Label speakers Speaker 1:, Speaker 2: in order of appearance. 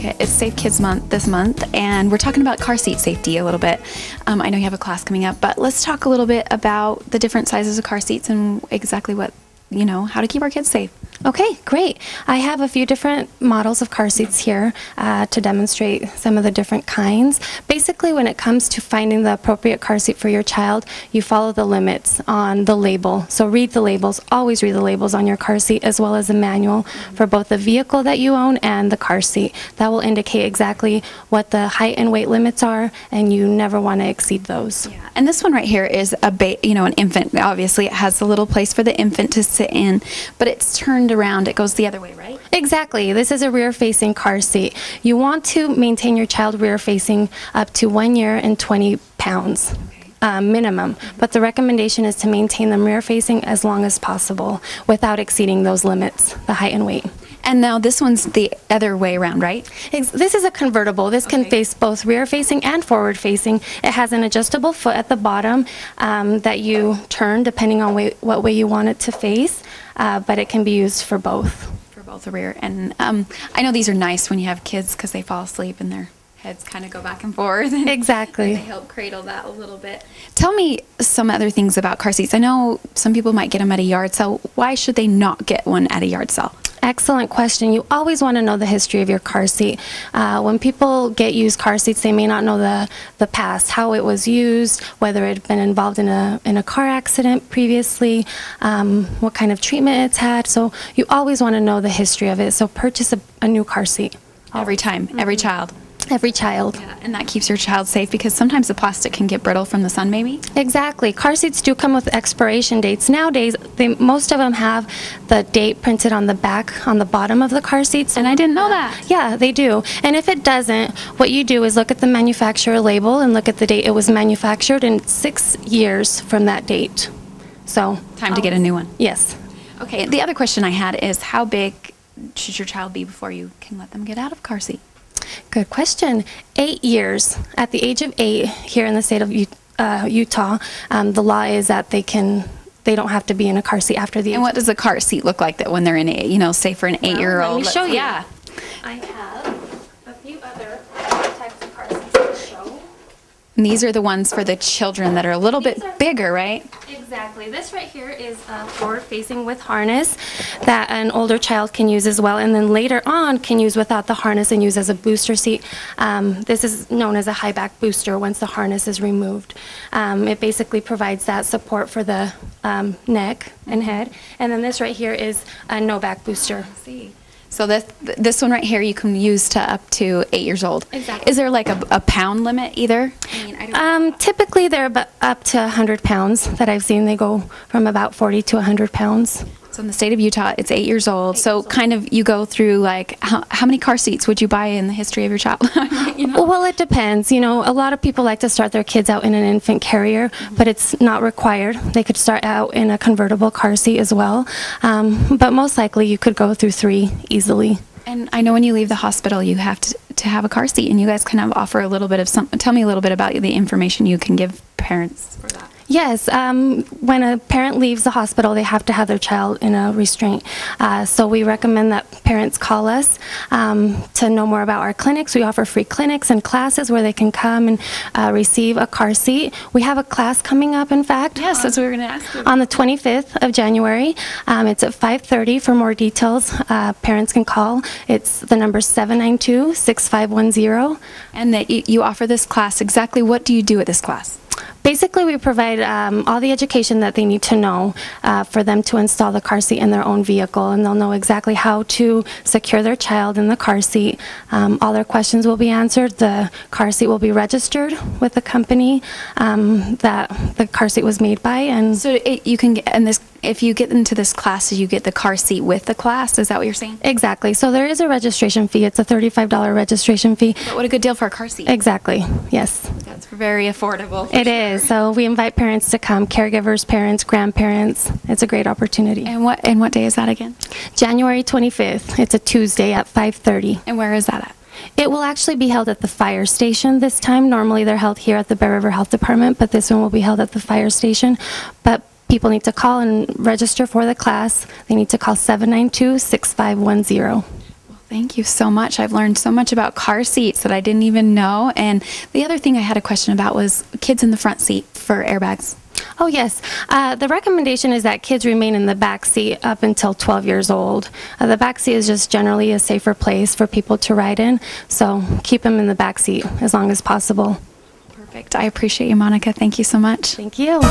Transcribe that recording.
Speaker 1: Monica. It's Safe Kids Month this month, and we're talking about car seat safety a little bit. I know you have a class coming up, but let's talk a little bit about the different sizes of car seats and exactly what, how to keep our kids safe.
Speaker 2: Okay, great. I have a few different models of car seats here to demonstrate some of the different kinds. Basically, when it comes to finding the appropriate car seat for your child, you follow the limits on the label. So read the labels, always read the labels on your car seat, as well as the manual for both the vehicle that you own and the car seat. That will indicate exactly what the height and weight limits are, and you never want to exceed those.
Speaker 1: Yeah. And this one right here is an infant. Obviously, it has a little place for the infant to sit in, but it's turned around. It goes the other way, right?
Speaker 2: Exactly. This is a rear-facing car seat. You want to maintain your child rear-facing up to 1 year and 20 pounds. Minimum, but the recommendation is to maintain them rear-facing as long as possible without exceeding those limits, the height and weight.
Speaker 1: And now this one's the other way around, right?
Speaker 2: This is a convertible. This can face both rear-facing and forward-facing. It has an adjustable foot at the bottom that you turn depending on what way you want it to face, but it can be used for both.
Speaker 1: For both the rear. And I know these are nice when you have kids because they fall asleep and their heads kind of go back and forth.
Speaker 2: Exactly.
Speaker 1: They help cradle that a little bit. Tell me some other things about car seats. I know some people might get them at a yard sale. Why should they not get one at a yard sale?
Speaker 2: Excellent question. You always want to know the history of your car seat. When people get used car seats, they may not know the past, how it was used, whether it had been involved in a car accident previously, what kind of treatment it's had. So you always want to know the history of it. So purchase a new car seat.
Speaker 1: Every time, every child.
Speaker 2: Every child.
Speaker 1: Yeah, and that keeps your child safe because sometimes the plastic can get brittle from the sun, maybe?
Speaker 2: Exactly. Car seats do come with expiration dates. Nowadays, most of them have the date printed on the back, on the bottom of the car seats.
Speaker 1: And I didn't know that.
Speaker 2: Yeah, they do. And if it doesn't, what you do is look at the manufacturer label and look at the date it was manufactured in 6 years from that date. So
Speaker 1: time to get a new one.
Speaker 2: Yes.
Speaker 1: Okay, the other question I had is how big should your child be before you can let them get out of car seat?
Speaker 2: Good question. 8 years. At the age of 8, here in the state of Utah, the law is that they don't have to be in a car seat after the age.
Speaker 1: And what does a car seat look like that when they're in say for an 8-year-old?
Speaker 2: Let me show you.
Speaker 1: Yeah.
Speaker 2: I have a few other types of car seats to show.
Speaker 1: And these are the ones for the children that are a little bit bigger, right?
Speaker 2: Exactly. This right here is forward-facing with harness that an older child can use as well, and then later on can use without the harness and use as a booster seat. This is known as a high back booster once the harness is removed. It basically provides that support for the neck and head. And then this right here is a no back booster.
Speaker 1: See. So this one right here you can use to up to 8 years old.
Speaker 2: Exactly.
Speaker 1: Is there like a pound limit either?
Speaker 2: Typically they're up to 100 pounds that I've seen. They go from about 40 to 100 pounds.
Speaker 1: So in the state of Utah, it's 8 years old. So kind of you go through like how many car seats would you buy in the history of your child?
Speaker 2: Well, it depends. A lot of people like to start their kids out in an infant carrier, but it's not required. They could start out in a convertible car seat as well. But most likely you could go through 3 easily.
Speaker 1: And I know when you leave the hospital, you have to have a car seat, and you guys kind of offer a little bit of tell me a little bit about the information you can give parents for that.
Speaker 2: Yes, when a parent leaves the hospital, they have to have their child in a restraint. So we recommend that parents call us to know more about our clinics. We offer free clinics and classes where they can come and receive a car seat. We have a class coming up, in fact.
Speaker 1: Yes, that's what we were going to ask you.
Speaker 2: On the 25th of January. It's at 5:30. For more details, parents can call. It's the number 792-6510.
Speaker 1: And that you offer this class. Exactly what do you do at this class?
Speaker 2: Basically, we provide all the education that they need to know for them to install the car seat in their own vehicle, and they'll know exactly how to secure their child in the car seat. All their questions will be answered. The car seat will be registered with the company that the car seat was made by. And
Speaker 1: so you can get in this. If you get into this class, you get the car seat with the class. Is that what you're saying?
Speaker 2: Exactly. So there is a registration fee. It's a $35 registration fee.
Speaker 1: But what a good deal for a car seat.
Speaker 2: Exactly. Yes.
Speaker 1: That's very affordable.
Speaker 2: It is. So we invite parents to come, caregivers, parents, grandparents. It's a great opportunity.
Speaker 1: And what day is that again?
Speaker 2: January 25th. It's a Tuesday at 5:30.
Speaker 1: And where is that at?
Speaker 2: It will actually be held at the fire station this time. Normally they're held here at the Bear River Health Department, but this one will be held at the fire station. But people need to call and register for the class. They need to call 792-6510.
Speaker 1: Thank you so much. I've learned so much about car seats that I didn't even know. And the other thing I had a question about was kids in the front seat for airbags.
Speaker 2: Oh, yes. The recommendation is that kids remain in the back seat up until 12 years old. The back seat is just generally a safer place for people to ride in, so keep them in the back seat as long as possible.
Speaker 1: Perfect. I appreciate you, Monica. Thank you so much.
Speaker 2: Thank you.